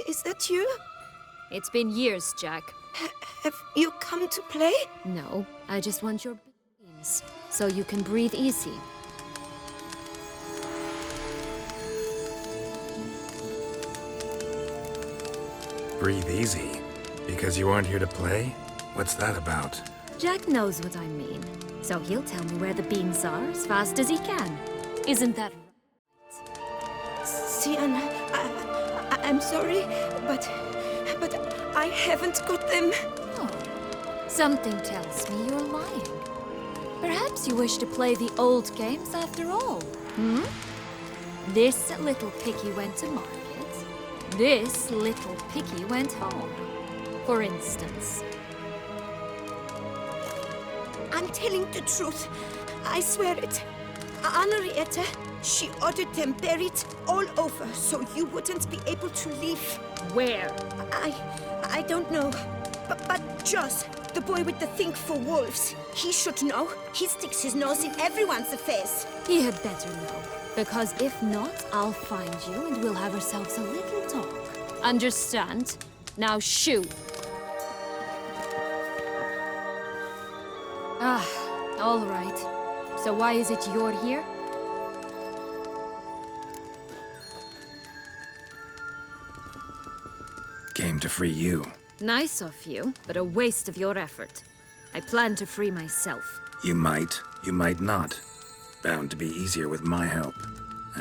Is that you? It's been years, Jack. Have you come to play? No, I just want your beans, so you can breathe easy. Breathe easy? Because you aren't here to play? What's that about? Jack knows what I mean, so he'll tell me where the beans are as fast as he can. Isn't that right? Sian, I'm sorry, but I haven't got them. Oh, something tells me you're lying. Perhaps you wish to play the old games after all, hmm? This little piggy went to market. This little piggy went home, for instance. I'm telling the truth. I swear it. Henriette, she ordered them buried all over so you wouldn't be able to leave. Where? I don't know. But Joss, the boy with the thing for wolves, he should know. He sticks his nose in everyone's affairs. He had better know. Because if not, I'll find you and we'll have ourselves a little talk. Understand? Now shoo! Ah, all right. So why is it you're here? Came to free you. Nice of you, but a waste of your effort. I plan to free myself. You might not. Bound to be easier with my help,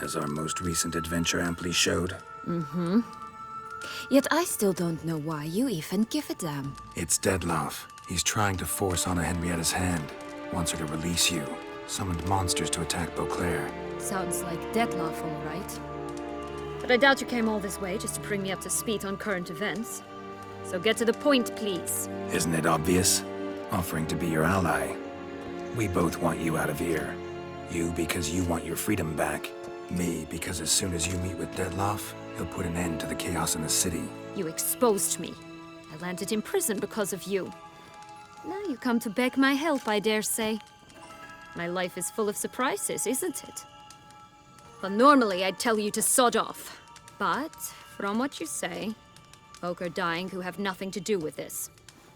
as our most recent adventure amply showed. Mm-hmm. Yet I still don't know why you even give a damn. It's Dettlaff. He's trying to force Anna Henrietta's hand. Wants her to release you. Summoned monsters to attack Beauclair. Sounds like Dettlaff, all right. But I doubt you came all this way just to bring me up to speed on current events. So get to the point, please. Isn't it obvious? Offering to be your ally. We both want you out of here. You because you want your freedom back. Me because as soon as you meet with Dettlaff, he'll put an end to the chaos in the city. You exposed me. I landed in prison because of you. Now you come to beg my help, I dare say. My life is full of surprises, isn't it? Well, normally I'd tell you to sod off. But, from what you say, folk are dying who have nothing to do with this.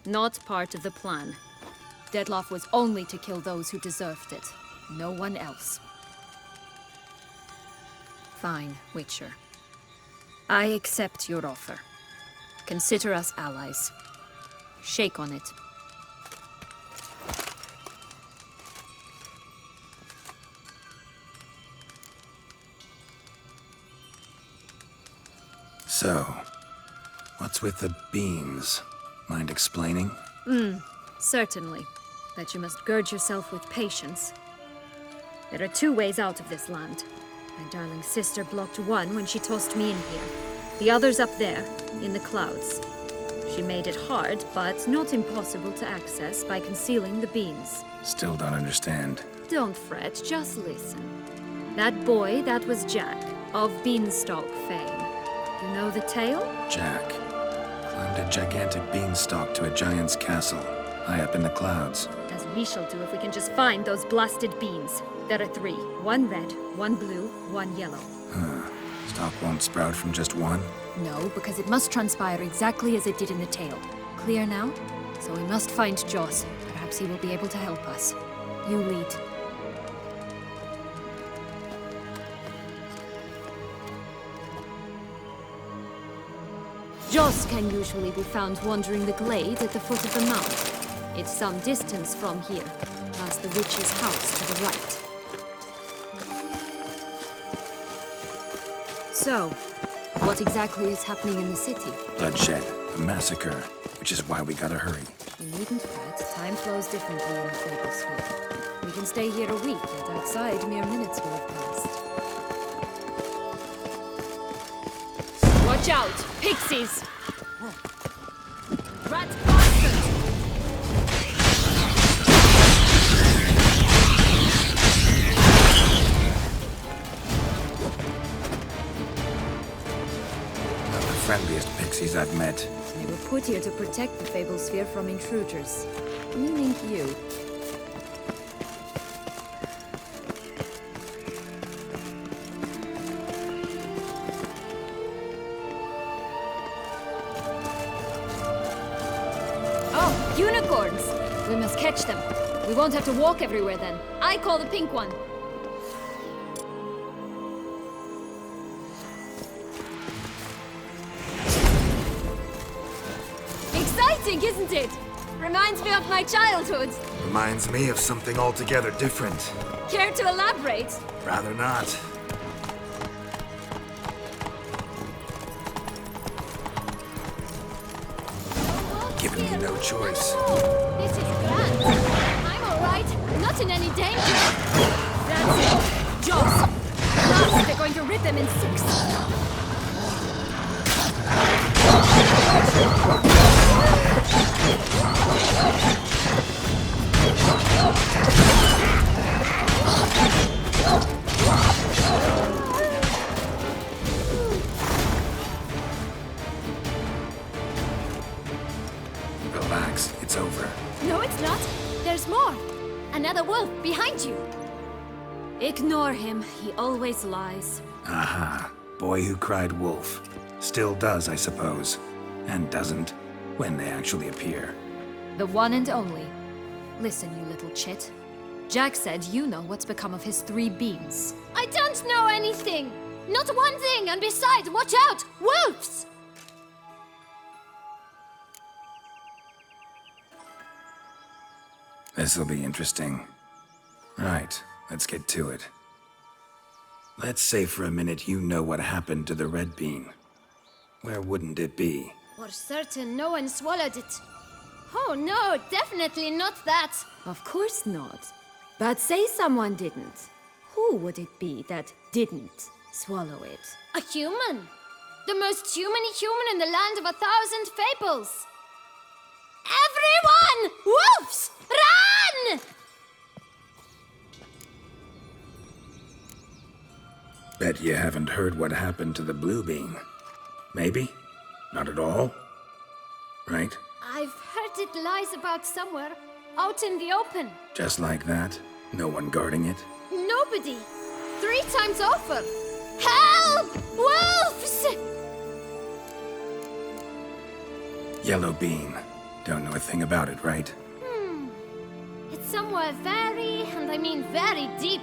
Not part of the plan. Dettlaff was only to kill those who deserved it. No one else. Fine, Witcher. I accept your offer. Consider us allies. Shake on it. So, what's with the beans? Mind explaining? Certainly. But you must gird yourself with patience. There are two ways out of this land. My darling sister blocked one when she tossed me in here. The other's up there, in the clouds. She made it hard, but not impossible to access by concealing the beans. Still don't understand. Don't fret, just listen. That boy, that was Jack, of Beanstalk fame. You know the tale? Jack climbed a gigantic beanstalk to a giant's castle, high up in the clouds. As we shall do if we can just find those blasted beans. There are 3. 1 red, 1 blue, 1 yellow. Stalk won't sprout from just one? No, because it must transpire exactly as it did in the tale. Clear now? So we must find Joss. Perhaps he will be able to help us. You lead. Joss can usually be found wandering the glade at the foot of the mount. It's some distance from here, past the witch's house to the right. So, what exactly is happening in the city? Bloodshed, a massacre, which is why we gotta hurry. You needn't fret. Time flows differently in the Fable Sphere. We can stay here a week, and outside mere minutes will have passed. Watch out! Pixies! Rat bastard! Not the friendliest pixies I've met. They were put here to protect the Fable Sphere from intruders. Meaning you. Unicorns! We must catch them. We won't have to walk everywhere then. I call the pink one. Exciting, isn't it? Reminds me of my childhood. Reminds me of something altogether different. Care to elaborate? Rather not. Giving you no choice. This is grand. I'm all right. Not in any danger. That's it. Jaws. Now they're going to rip them in six. Relax, it's over. No, it's not. There's more. Another wolf behind you. Ignore him. He always lies. Aha. Boy who cried wolf. Still does, I suppose. And doesn't, when they actually appear. The one and only. Listen, you little chit. Jack said you know what's become of his 3 beans. I don't know anything! Not one thing, and besides, watch out! Wolves! This'll be interesting. Right, let's get to it. Let's say for a minute you know what happened to the red bean. Where wouldn't it be? For certain, no one swallowed it. Oh no, definitely not that. Of course not. But say someone didn't. Who would it be that didn't swallow it? A human. The most humany human in the land of 1,000 fables. Everyone! Wolves! Run! Bet you haven't heard what happened to the blue bean. Maybe? Not at all? Right? I've heard it lies about somewhere, out in the open. Just like that? No one guarding it? Nobody. 3 times over. Help! Wolves! Yellow bean. Don't know a thing about it, right? It's somewhere very, and I mean very deep.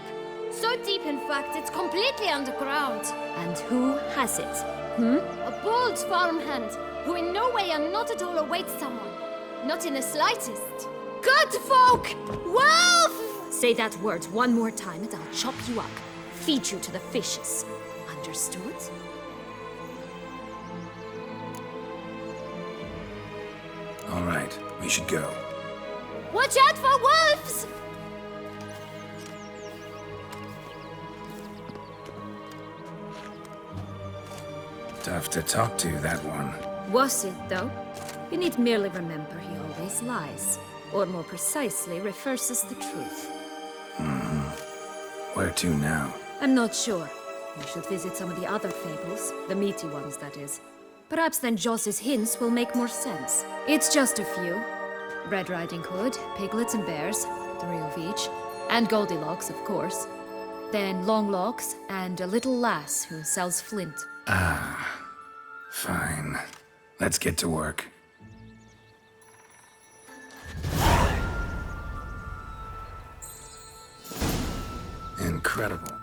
So deep, in fact, it's completely underground. And who has it? A bold farmhand, who in no way and not at all awaits someone. Not in the slightest. Good folk! Wolf! Say that word one more time and I'll chop you up. Feed you to the fishes. Understood? All right, we should go. Watch out for wolves! Tough to talk to, that one. Was it, though? You need merely remember he always lies. Or more precisely, reverses the truth. Where to now? I'm not sure. We should visit some of the other fables. The meaty ones, that is. Perhaps then Joss's hints will make more sense. It's just a few. Red Riding Hood, piglets and bears, 3 of each. And Goldilocks, of course. Then Longlocks, and a little lass who sells flint. Fine. Let's get to work. Incredible.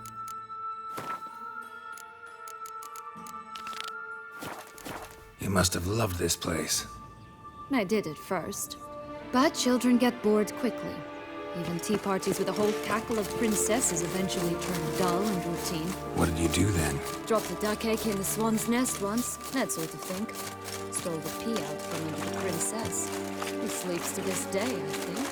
You must have loved this place. I did at first. But children get bored quickly. Even tea parties with a whole cackle of princesses eventually turn dull and routine. What did you do then? Dropped the duck egg in the swan's nest once, that sort of thing. Stole the pea out from under the princess. He sleeps to this day, I think.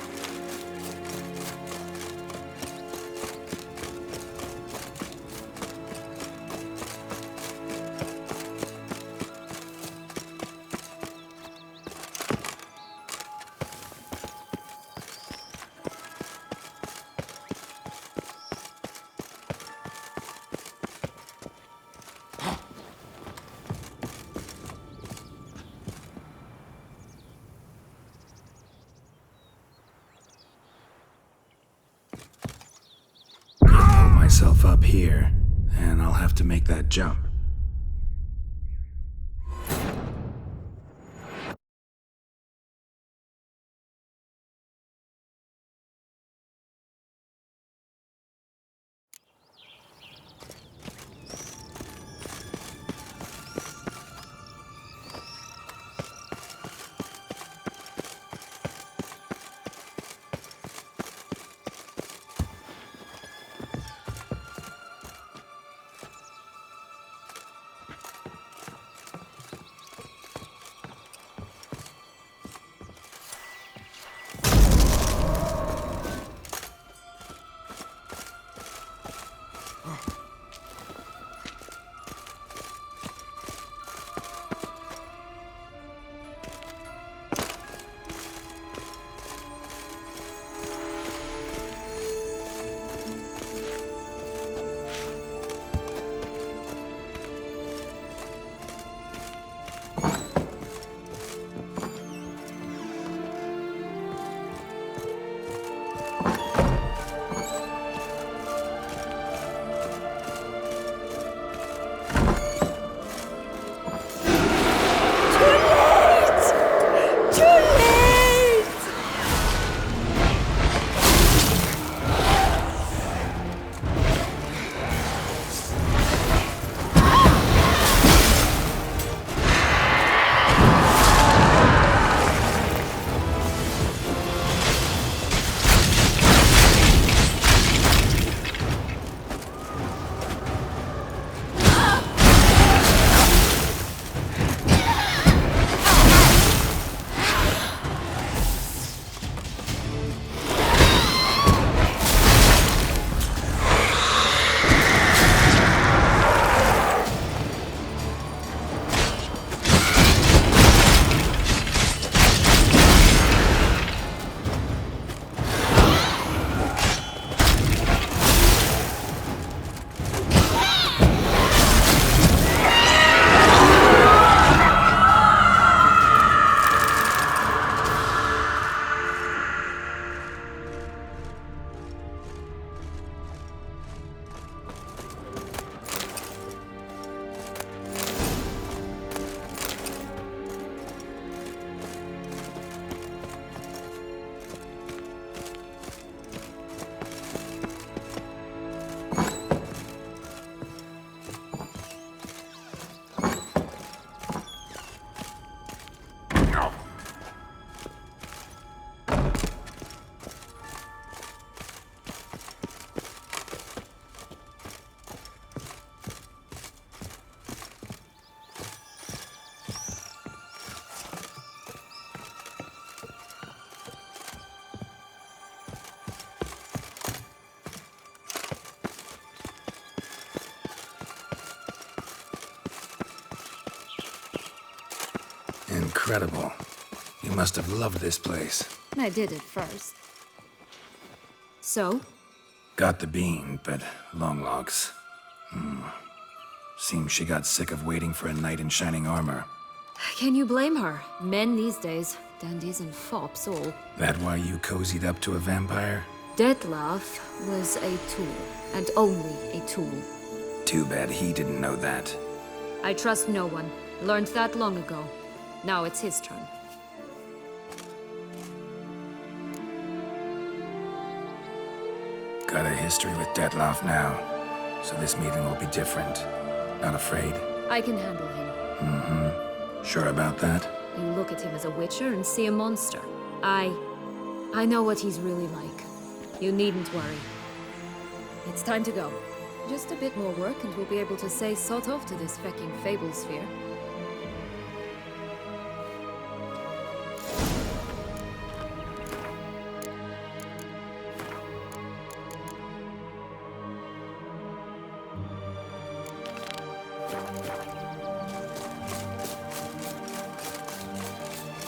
Myself up here, and I'll have to make that jump. Incredible. You must have loved this place. I did at first. So? Got the bean, but long logs. Seems she got sick of waiting for a knight in shining armor. Can you blame her? Men these days, dandies and fops all. That why you cozied up to a vampire? Dettlaff was a tool, and only a tool. Too bad he didn't know that. I trust no one. Learned that long ago. Now it's his turn. Got a history with Dettlaff now, so this meeting will be different. Not afraid? I can handle him. Sure about that? You look at him as a witcher and see a monster. I know what he's really like. You needn't worry. It's time to go. Just a bit more work and we'll be able to say sod off to this fecking fable sphere.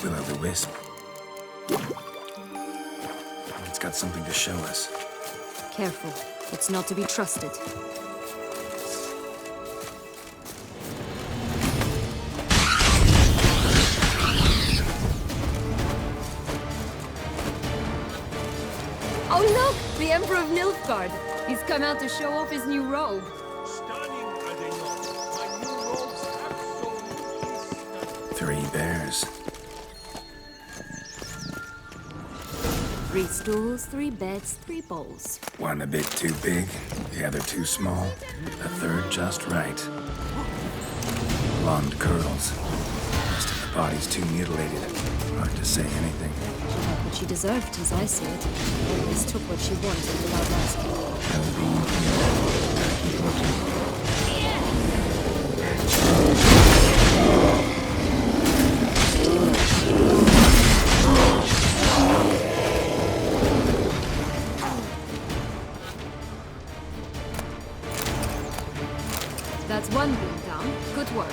Will-o'-the-wisp. It's got something to show us. Careful. It's not to be trusted. Oh look! The Emperor of Nilfgaard! He's come out to show off his new robe. Stunning, are they not? My new robes absolutely 3 bears. 3 stools, 3 beds, 3 bowls. One a bit too big, the other too small, the third just right. Blonde curls. Rest of the body's too mutilated. Hard to say anything. She got what she deserved, as I see it. Always took what she wanted without asking. No bean here. Gotta keep looking. That's one beam down. Good work.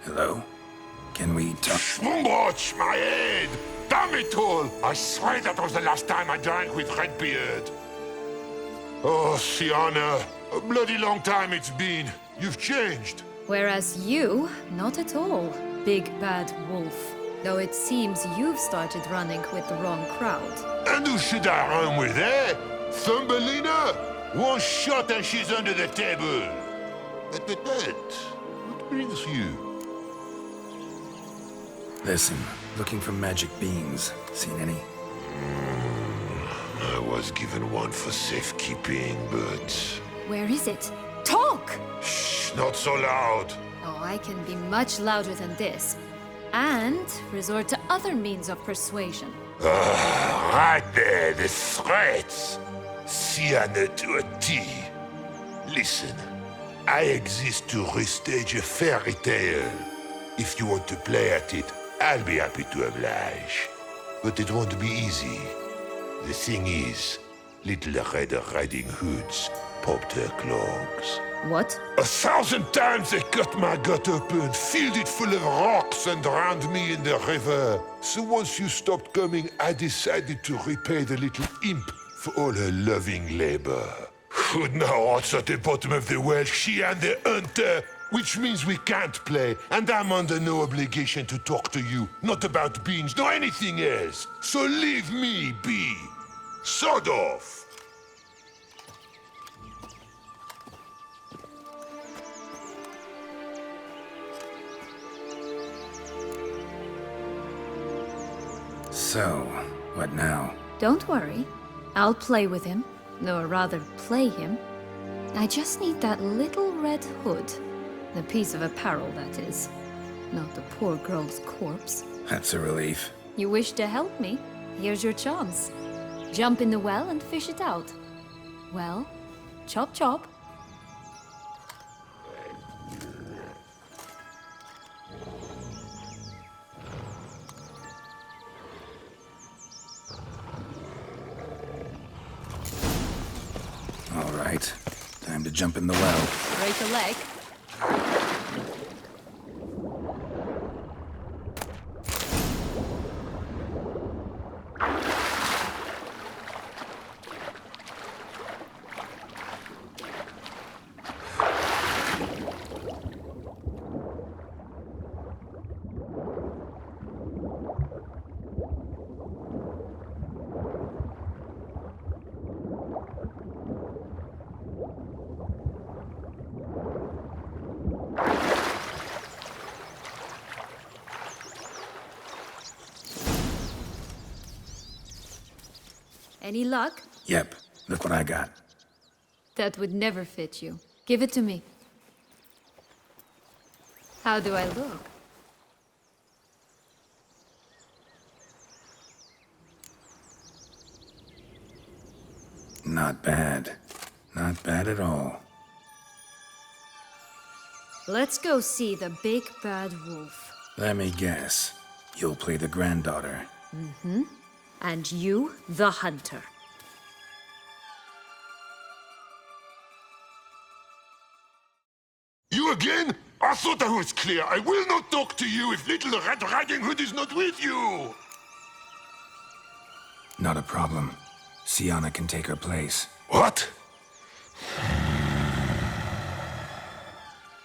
Hello? Can we talk? Watch my head! Damn it all! I swear that was the last time I drank with Redbeard. Oh, Sienna, a bloody long time it's been. You've changed. Whereas you, not at all, big bad wolf. Though it seems you've started running with the wrong crowd. And who should I run with, eh? Thumbelina? One shot and she's under the table. But, what brings you? Listen, looking for magic beans. Seen any? I was given one for safekeeping, but... Where is it? Talk! Shh, not so loud. Oh, I can be much louder than this. And resort to other means of persuasion. Right there, the threats. Sienna to a T. Listen, I exist to restage a fairy tale. If you want to play at it, I'll be happy to oblige. But it won't be easy. The thing is, Little Red Riding Hoods popped her clogs. What? 1,000 times they cut my gut open, filled it full of rocks and drowned me in the river. So once you stopped coming, I decided to repay the little imp for all her loving labor. Good now, odds at the bottom of the well, she and the hunter, which means we can't play, and I'm under no obligation to talk to you, not about beans, nor anything else. So leave me be. Sod off. So, what now? Don't worry. I'll play with him. Or rather, play him. I just need that little red hood. The piece of apparel, that is. Not the poor girl's corpse. That's a relief. You wish to help me? Here's your chance. Jump in the well and fish it out. Well, chop chop. All right. Time to jump in the well. Break a leg. Any luck? Yep. Look what I got. That would never fit you. Give it to me. How do I look? Not bad. Not bad at all. Let's go see the big bad wolf. Let me guess. You'll play the granddaughter. And you, the hunter. You again? I thought I was clear. I will not talk to you if Little Red Riding Hood is not with you! Not a problem. Sienna can take her place. What?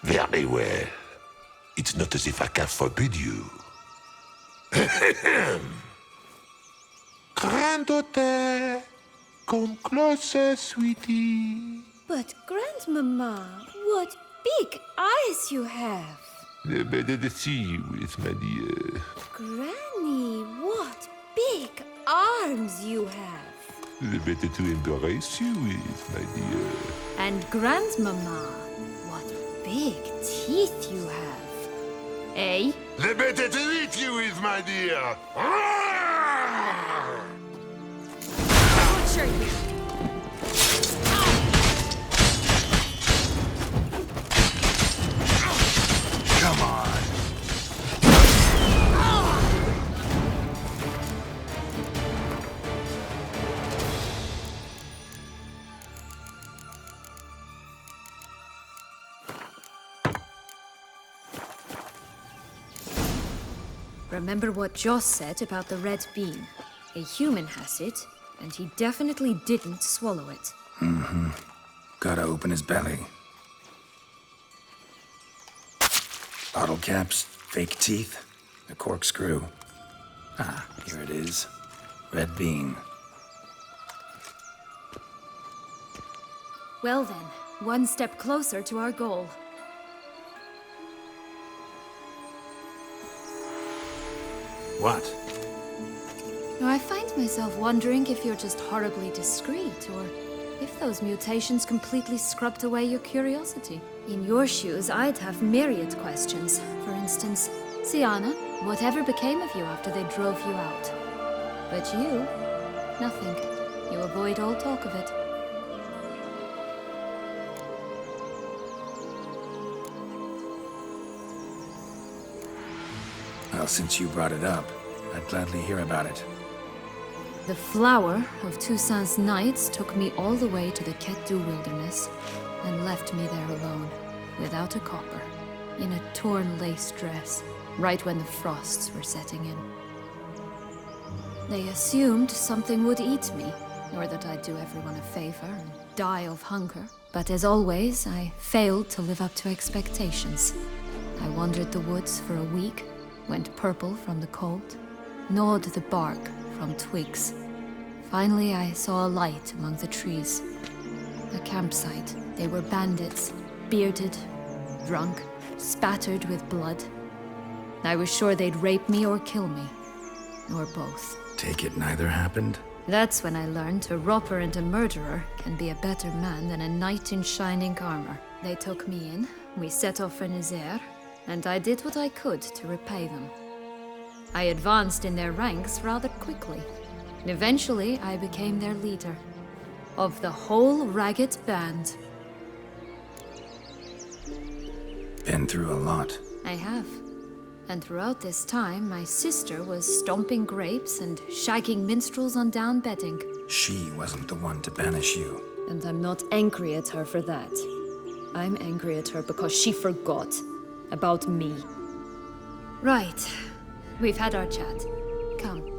Very well. It's not as if I can forbid you. Granddaughter, come closer, sweetie. But, Grandmama, what big eyes you have! The better to see you with, my dear. Granny, what big arms you have! The better to embrace you with, my dear. And Grandmama, what big teeth you have. Eh? The better to eat you with, my dear. Butcher you! Come on! Remember what Joss said about the red bean. A human has it, and he definitely didn't swallow it. Gotta open his belly. Bottle caps, fake teeth, a corkscrew. Ah, here it is. Red bean. Well then, one step closer to our goal. What? Now, I find myself wondering if you're just horribly discreet, or if those mutations completely scrubbed away your curiosity. In your shoes, I'd have myriad questions. For instance, Sienna, whatever became of you after they drove you out? But you, nothing. You avoid all talk of it. Well, since you brought it up, I'd gladly hear about it. The flower of Toussaint's knights took me all the way to the Ketdu wilderness and left me there alone, without a copper, in a torn lace dress, right when the frosts were setting in. They assumed something would eat me, or that I'd do everyone a favor and die of hunger. But as always, I failed to live up to expectations. I wandered the woods for a week, went purple from the cold, gnawed the bark from twigs. Finally, I saw a light among the trees. A campsite. They were bandits, bearded, drunk, spattered with blood. I was sure they'd rape me or kill me, or both. Take it neither happened? That's when I learned a robber and a murderer can be a better man than a knight in shining armor. They took me in, we set off for Nazaire, and I did what I could to repay them. I advanced in their ranks rather quickly, and eventually I became their leader. Of the whole ragged band. Been through a lot. I have. And throughout this time, my sister was stomping grapes and shagging minstrels on down bedding. She wasn't the one to banish you. And I'm not angry at her for that. I'm angry at her because she forgot about me. Right. We've had our chat. Come.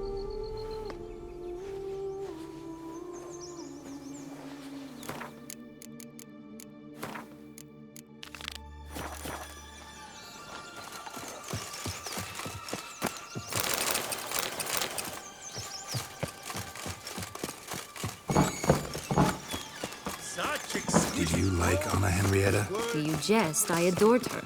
Did you like Anna Henrietta? Do you jest? I adored her.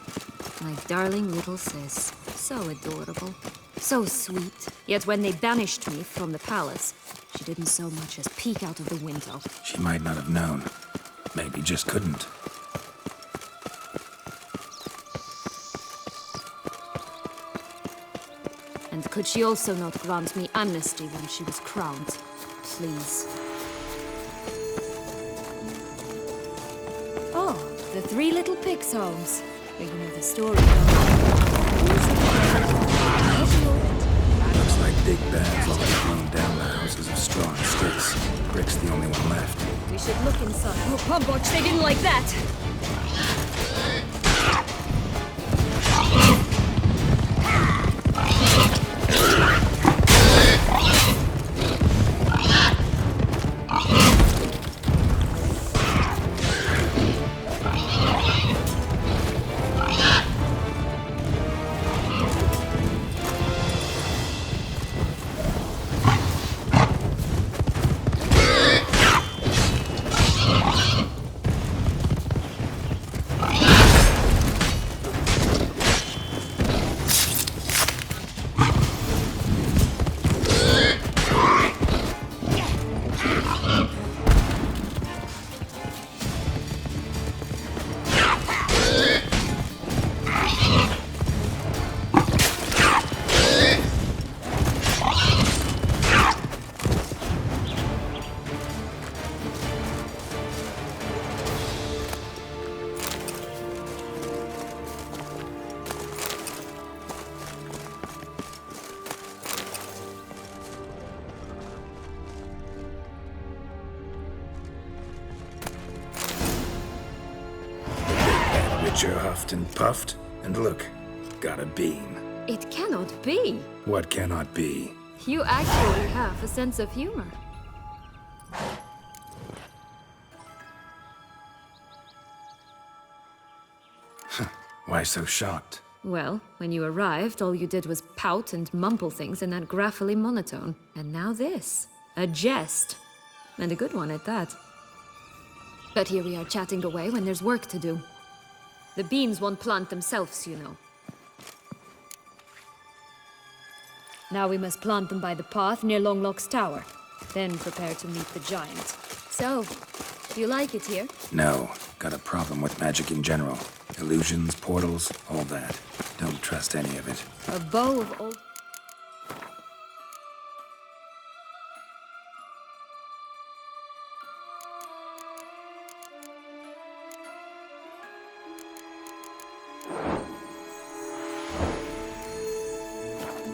My darling little sis. So adorable. So sweet. Yet when they banished me from the palace, she didn't so much as peek out of the window. She might not have known. Maybe just couldn't. And could she also not grant me amnesty when she was crowned? Please. Oh, the three little pigs' homes. But you know the story, Looks like big bad's already blown down the houses of straw and sticks. Brick's the only one left. We should look inside. Oh, Pumbotch, they didn't like that! Witcher huffed and puffed, and look, got a bean. It cannot be. What cannot be? You actually have a sense of humor. Why so shocked? Well, when you arrived, all you did was pout and mumble things in that graphily monotone. And now this. A jest. And a good one at that. But here we are chatting away when there's work to do. The beans won't plant themselves, you know. Now we must plant them by the path near Longlock's tower. Then prepare to meet the giant. So, do you like it here? No. Got a problem with magic in general. Illusions, portals, all that. Don't trust any of it. A bow of old...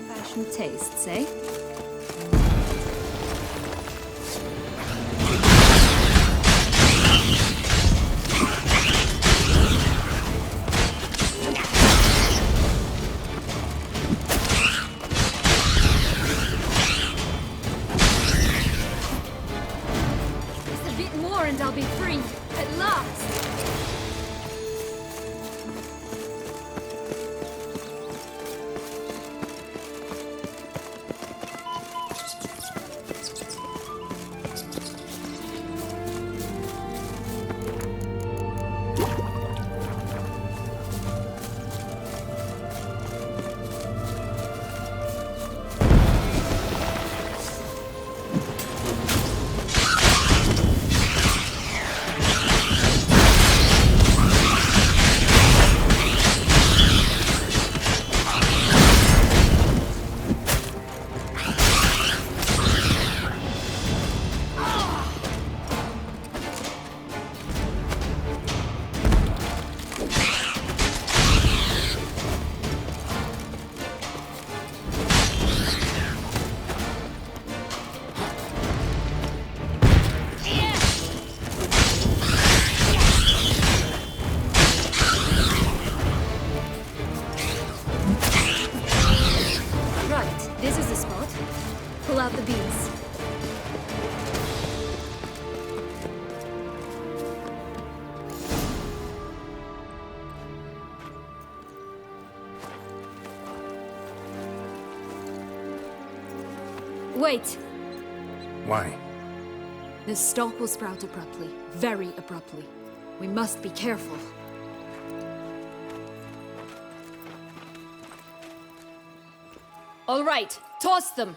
Fashion tastes, eh? the beams. Wait! Why? This stalk will sprout abruptly. Very abruptly. We must be careful. All right, toss them!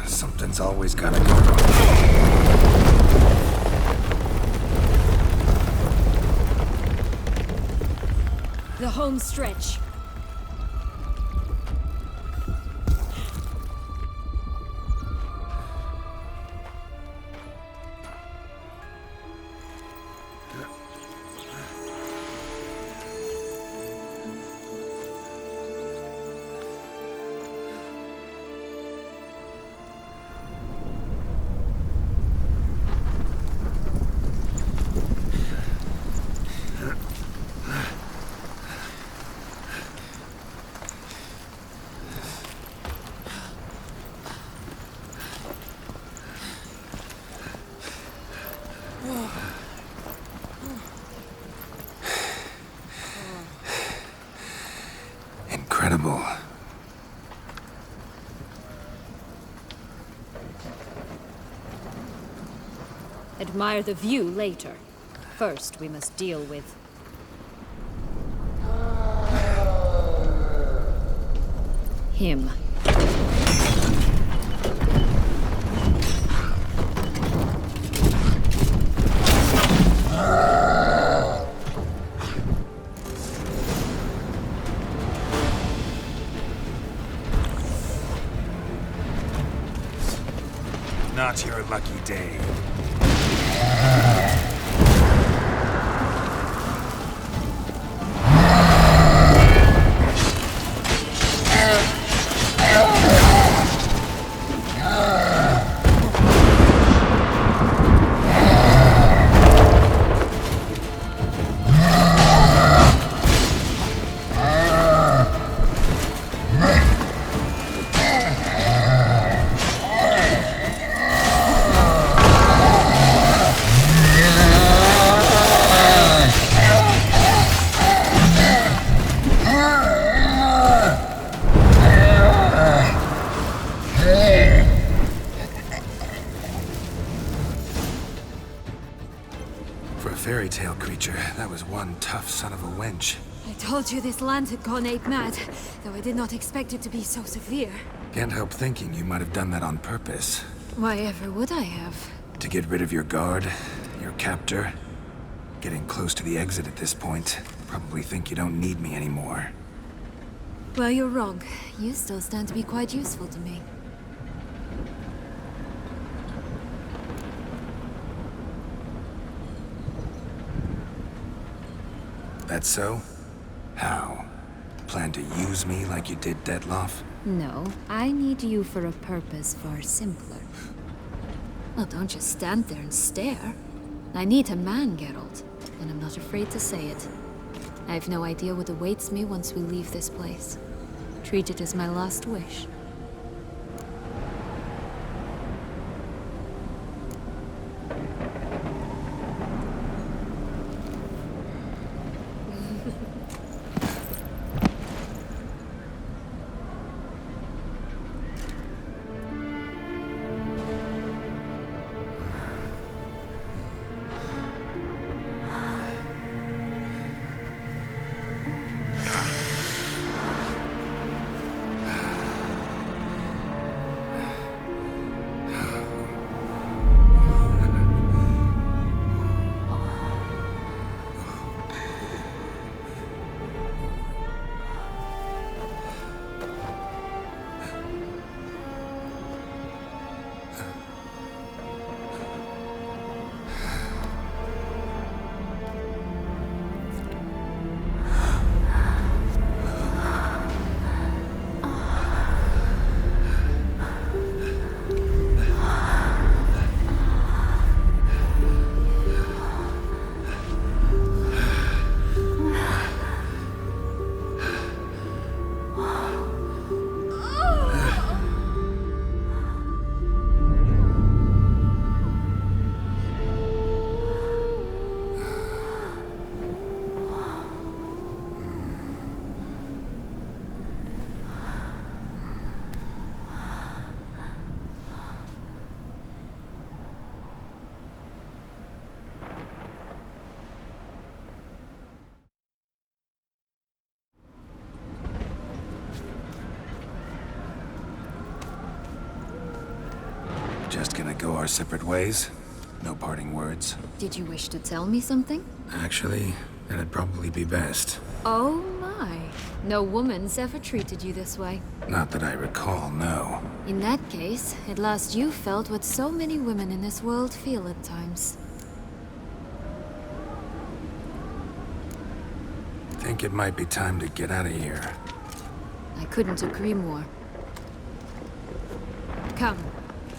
Something's always gotta go wrong. The home stretch. Incredible. Admire the view later. First, we must deal with... him. Not your lucky day. For a fairy tale creature, that was one tough son of a wench. I told you this land had gone ape mad, though I did not expect it to be so severe. Can't help thinking you might have done that on purpose. Why ever would I have? To get rid of your guard, your captor. Getting close to the exit at this point. Probably think you don't need me anymore. Well, you're wrong. You still stand to be quite useful to me. That's so? How? Plan to use me like you did Detloff? No, I need you for a purpose far simpler. Well, don't just stand there and stare. I need a man, Geralt, and I'm not afraid to say it. I have no idea what awaits me once we leave this place. Treat it as my last wish. just gonna go our separate ways? No parting words? Did you wish to tell me something? Actually, that'd probably be best. Oh my. No woman's ever treated you this way. Not that I recall, no. In that case, at last you felt what so many women in this world feel at times. Think it might be time to get out of here. I couldn't agree more. Come.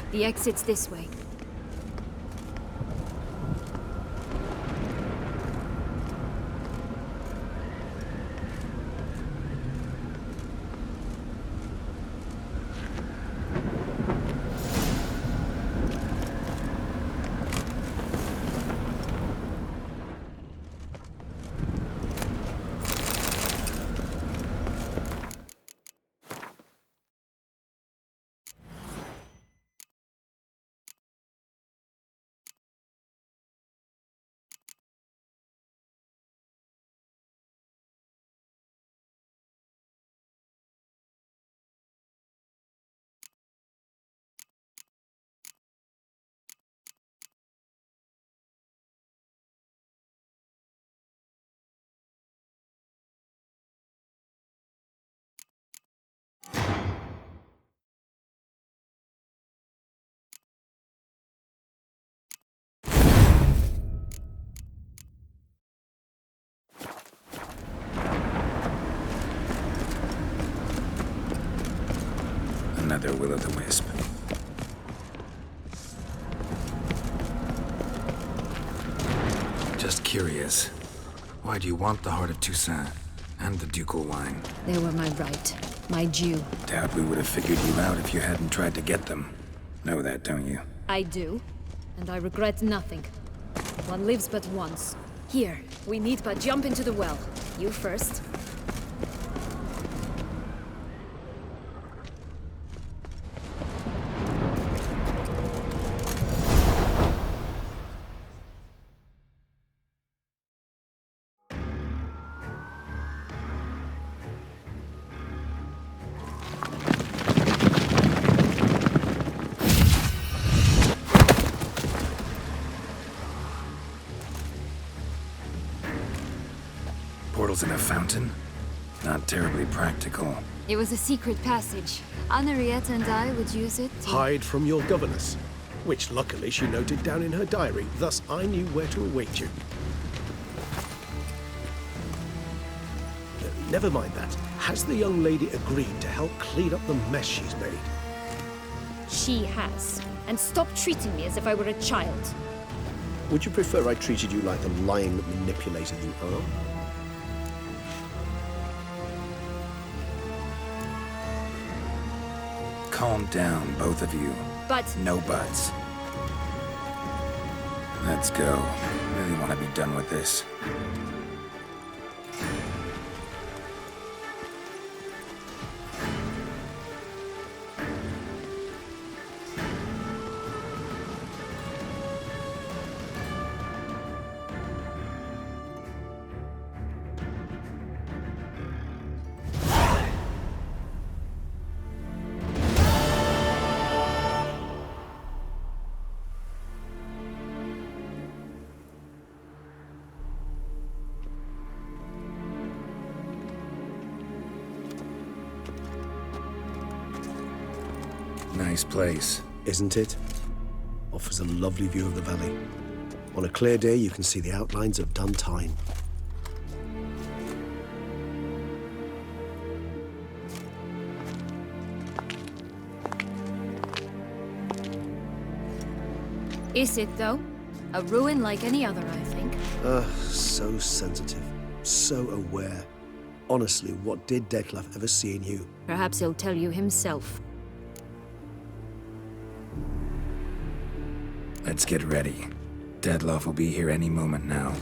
The exit's this way. Another will-o'-the-wisp. Just curious. Why do you want the Heart of Toussaint and the ducal wine? They were my right. My due. Doubt we would have figured you out if you hadn't tried to get them. Know that, don't you? I do. And I regret nothing. One lives but once. Here, we need but jump into the well. You first. Portals in a fountain? Not terribly practical. It was a secret passage. Henriette and I would use it to... Hide from your governess, which luckily she noted down in her diary, thus I knew where to await you. Never mind that. Has the young lady agreed to help clean up the mess she's made? She has. And stop treating me as if I were a child. Would you prefer I treated you like the lying manipulator you are? Calm down, both of you. But... No buts. Let's go. Really want to be done with this. Nice place. Isn't it? Offers a lovely view of the valley. On a clear day, you can see the outlines of Dun Tyne. Is it, though? A ruin like any other, I think. So sensitive. So aware. Honestly, what did Detlef ever see in you? Perhaps he'll tell you himself. Let's get ready. Detlef will be here any moment now.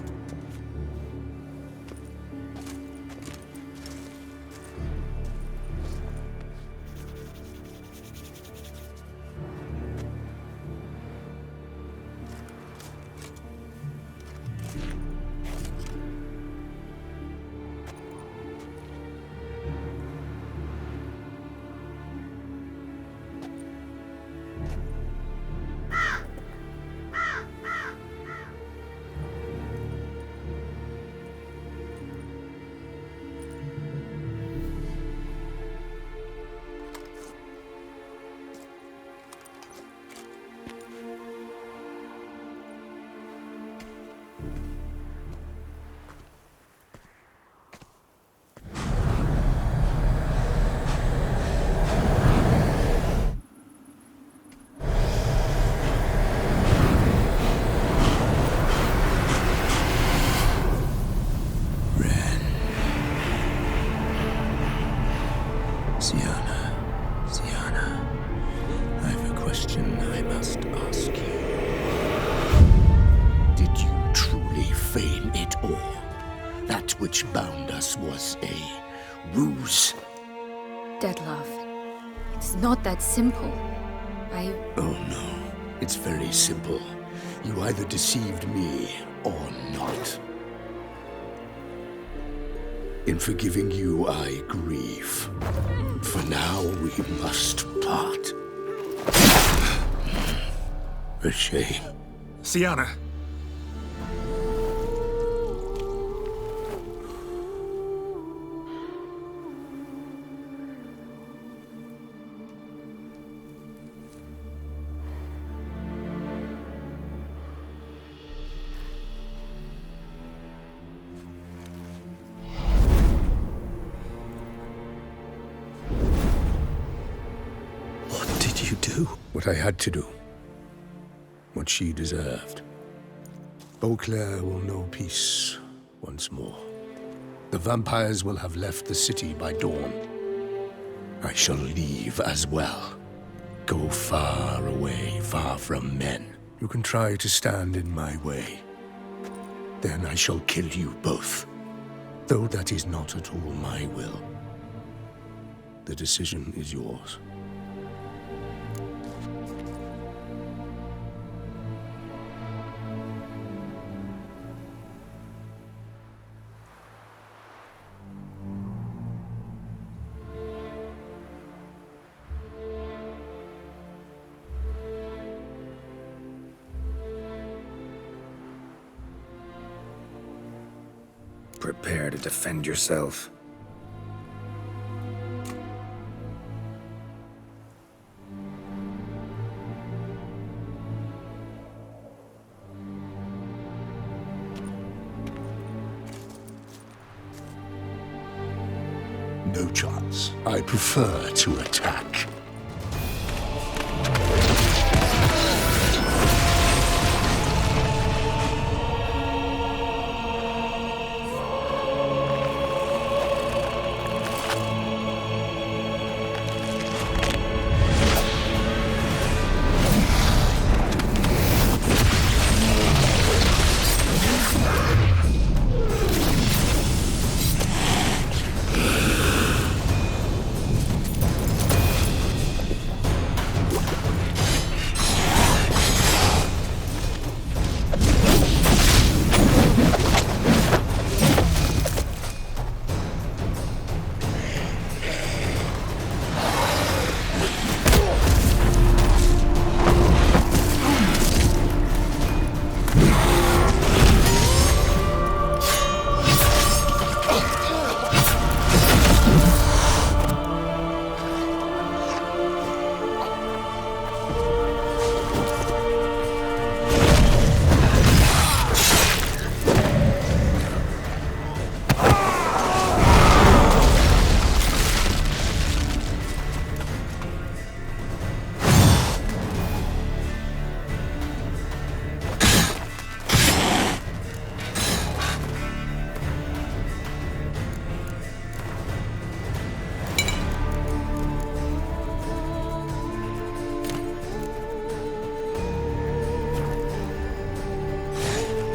Sienna, I have a question I must ask you. Did you truly feign it all? That which bound us was a ruse? Deadlove, it's not that simple. Oh no, it's very simple. You either deceived me or not. In forgiving you, I grieve. For now, we must part. A shame. Sienna! What did you do? What I had to do. What she deserved. Beauclair will know peace once more. The vampires will have left the city by dawn. I shall leave as well. Go far away, far from men. You can try to stand in my way. Then I shall kill you both. Though that is not at all my will. The decision is yours. Prepare to defend yourself. No chance. I prefer to attack.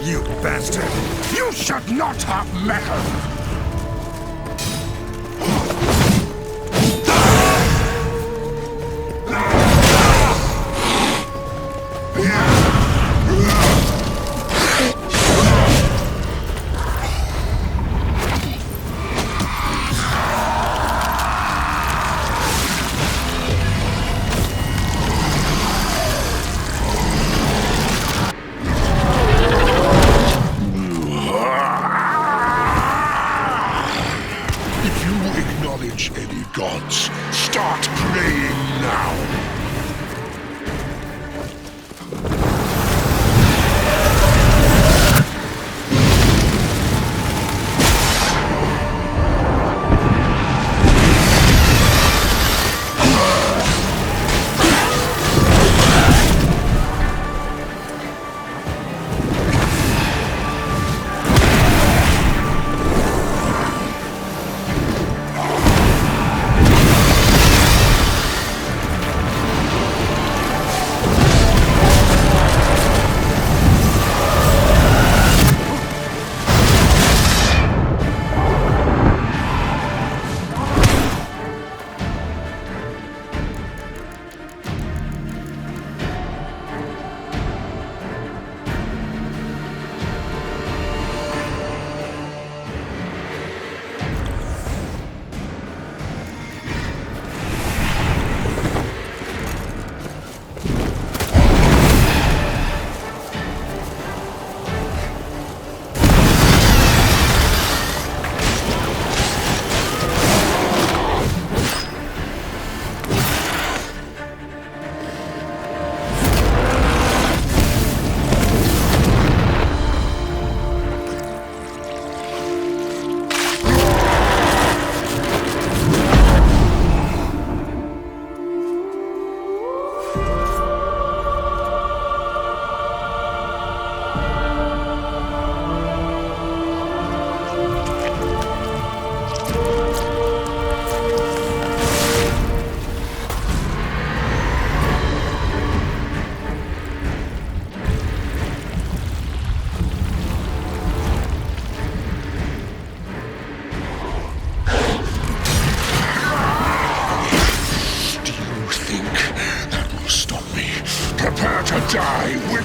You bastard! You should not have met her! Any gods, start praying now!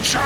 Show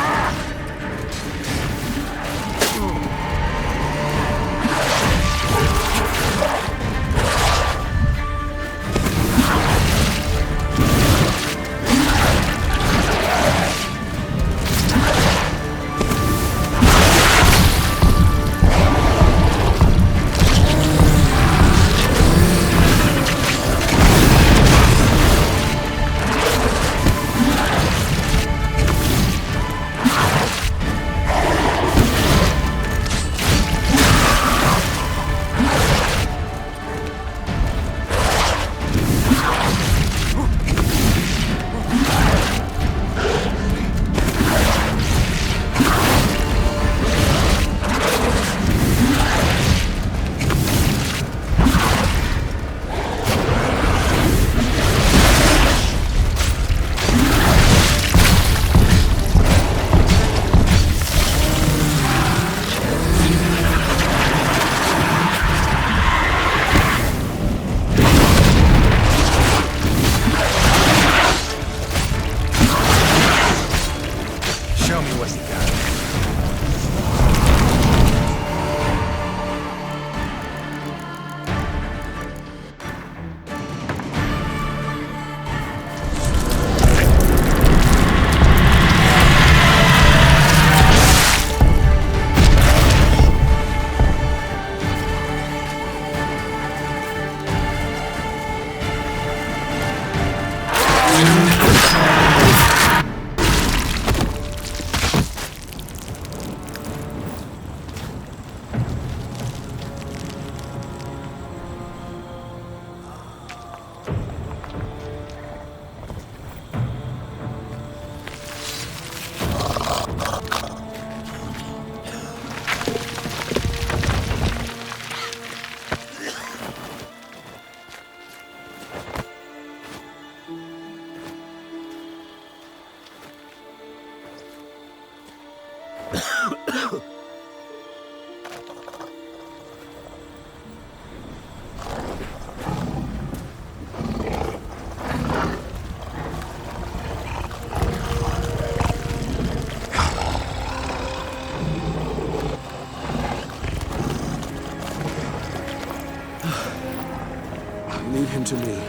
me what you got. Leave him to me.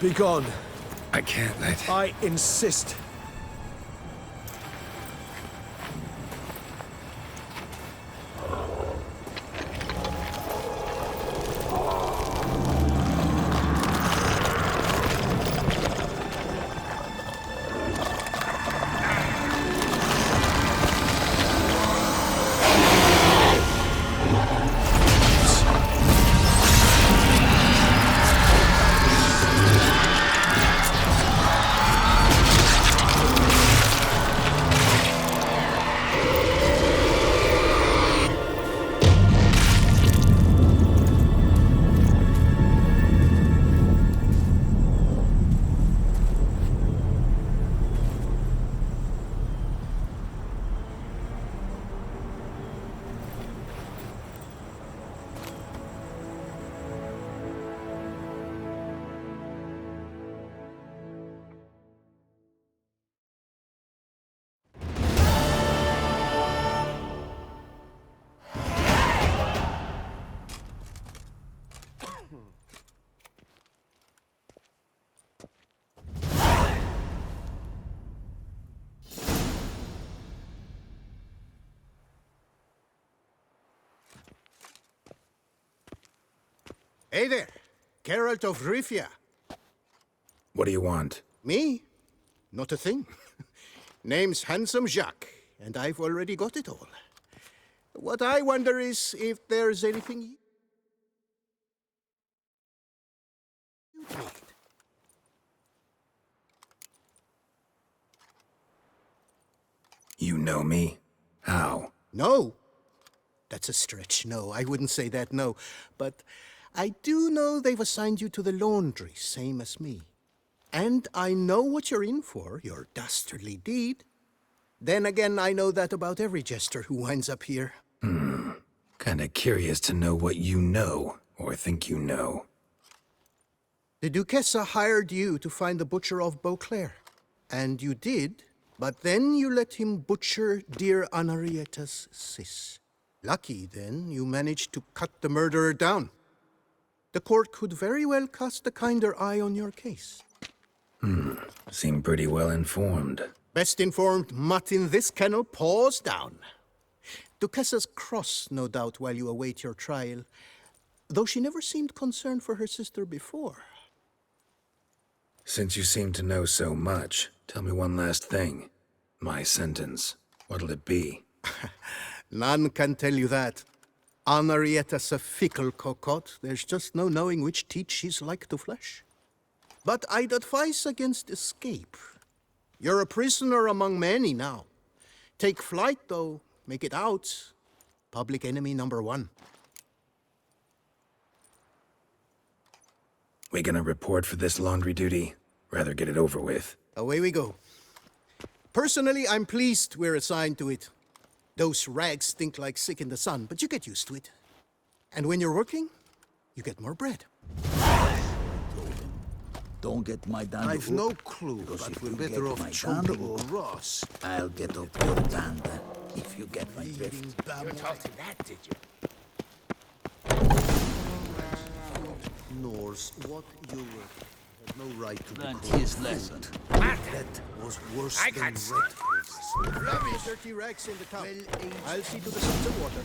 Be gone. I can't let... I insist. Hey there, Geralt of Rivia. What do you want? Me? Not a thing. Name's Handsome Jacques, and I've already got it all. What I wonder is if there's anything you need. You know me? How? No. That's a stretch, no. I wouldn't say that, no. But I do know they've assigned you to the laundry, same as me. And I know what you're in for, your dastardly deed. Then again, I know that about every jester who winds up here. Kinda curious to know what you know, or think you know. The Duchessa hired you to find the Butcher of Beauclair. And you did But then you let him butcher dear Anarietta's sis. Lucky, then, you managed to cut the murderer down. The court could very well cast a kinder eye on your case. Seem pretty well informed. Best informed mutt in this kennel, paws down. Duchessa's cross, no doubt, while you await your trial, though she never seemed concerned for her sister before. Since you seem to know so much, tell me one last thing. My sentence, what'll it be? None can tell you that. Anarietta's a fickle cocotte. There's just no knowing which teeth she's like to flesh. But I'd advise against escape. You're a prisoner among many now. Take flight, though. Make it out. Public enemy number one. We gonna report for this laundry duty? Rather get it over with. Away we go. Personally, I'm pleased we're assigned to it. Those rags stink like sick in the sun, but you get used to it. And when you're working, you get more bread. Don't get my dander. I've no clue, but we're better off choking Ross. I'll get up your dander if you get my drift. You taught him that, did you? Norse, what you had no right to be Learned called his food. lesson. That was worse I than can't red horses. Rubbish, dirty rags in the cup. I'll see to the suds of water.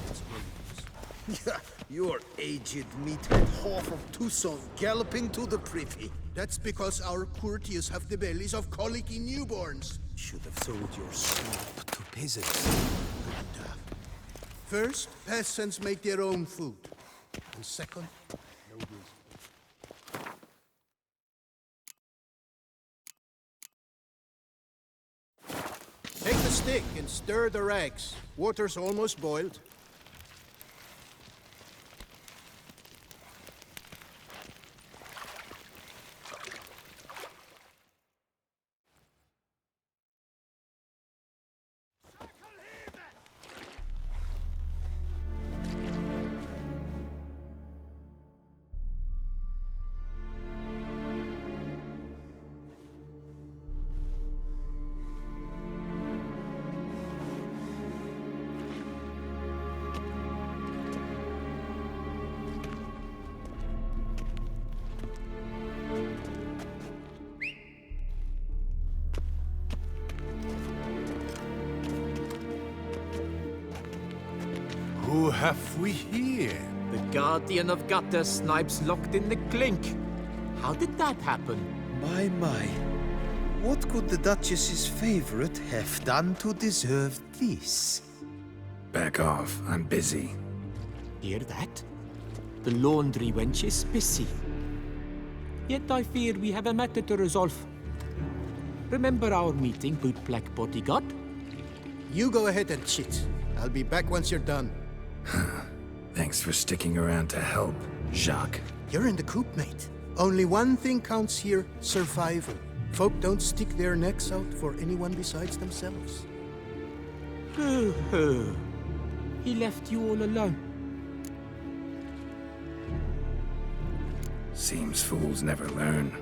Yeah, your aged meathead half of Tucson galloping to the privy. That's because our courtiers have the bellies of colicky newborns. Should have sold your slop to peasants. Couldn't have. First, peasants make their own food. And second, no good. Take the stick and stir the rags. Water's almost boiled. Who have we here? The Guardian of Gutter Snipes locked in the clink. How did that happen? My. What could the Duchess's favorite have done to deserve this? Back off, I'm busy. Hear that? The laundry wench is busy. Yet I fear we have a matter to resolve. Remember our meeting, bootblack bodyguard? You go ahead and chit. I'll be back once you're done. Thanks for sticking around to help, Jacques. You're in the coop, mate. Only one thing counts here, survival. Folk don't stick their necks out for anyone besides themselves. He left you all alone. Seems fools never learn.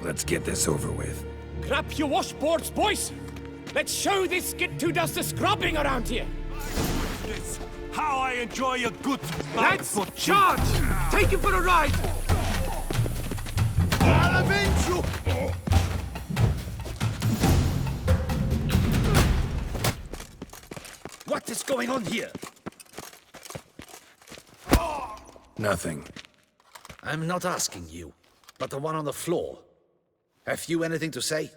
Let's get this over with. Grab your washboards, boys! Let's show this skid who does the scrubbing around here! This how I enjoy a good Let's charge! Take him for a ride! I'll avenge you! What is going on here? Nothing. I'm not asking you, but the one on the floor. Have you anything to say?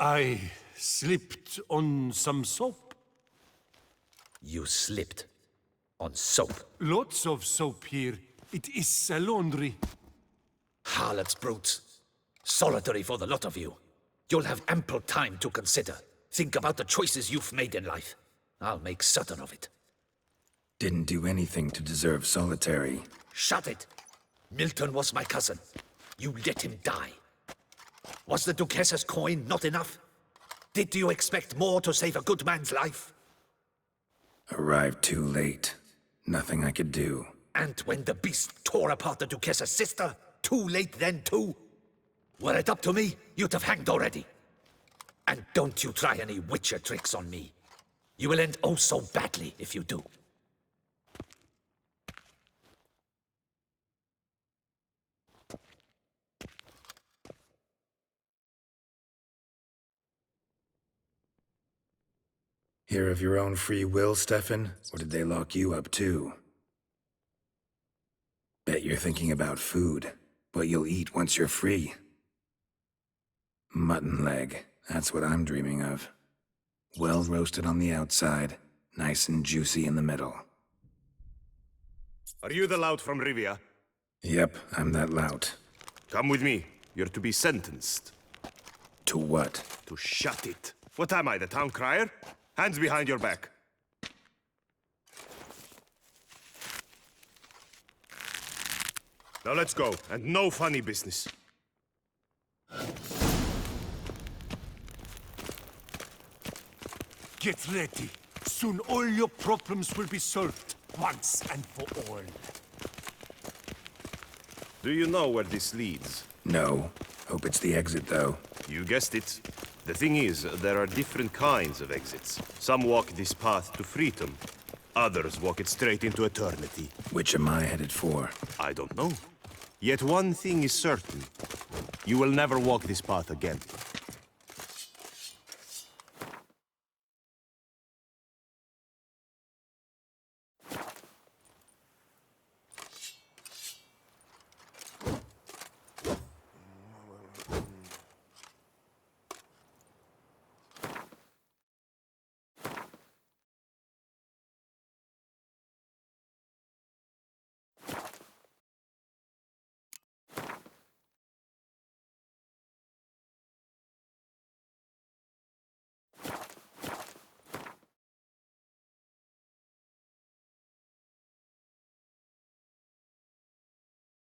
I slipped on some soap. You slipped on soap. Lots of soap here. It is a laundry. Harlots, brutes. Solitary for the lot of you. You'll have ample time to consider. Think about the choices you've made in life. I'll make certain of it. Didn't do anything to deserve solitary. Shut it! Milton was my cousin. You let him die. Was the Duchess's coin not enough? Did you expect more to save a good man's life? Arrived too late. Nothing I could do. And when the beast tore apart the Duchess's sister, too late then too? Were it up to me, you'd have hanged already. And don't you try any witcher tricks on me. You will end oh so badly if you do. Here of your own free will, Stefan? Or did they lock you up too? Bet you're thinking about food. What you'll eat once you're free. Mutton leg. That's what I'm dreaming of. Well roasted on the outside, nice and juicy in the middle. Are you the lout from Rivia? Yep, I'm that lout. Come with me. You're to be sentenced. To what? To shut it. What am I, the town crier? Hands behind your back. Now let's go, and no funny business. Get ready. Soon all your problems will be solved, once and for all. Do you know where this leads? No. Hope it's the exit, though. You guessed it. The thing is, there are different kinds of exits. Some walk this path to freedom. Others walk it straight into eternity. Which am I headed for? I don't know. Yet one thing is certain. You will never walk this path again.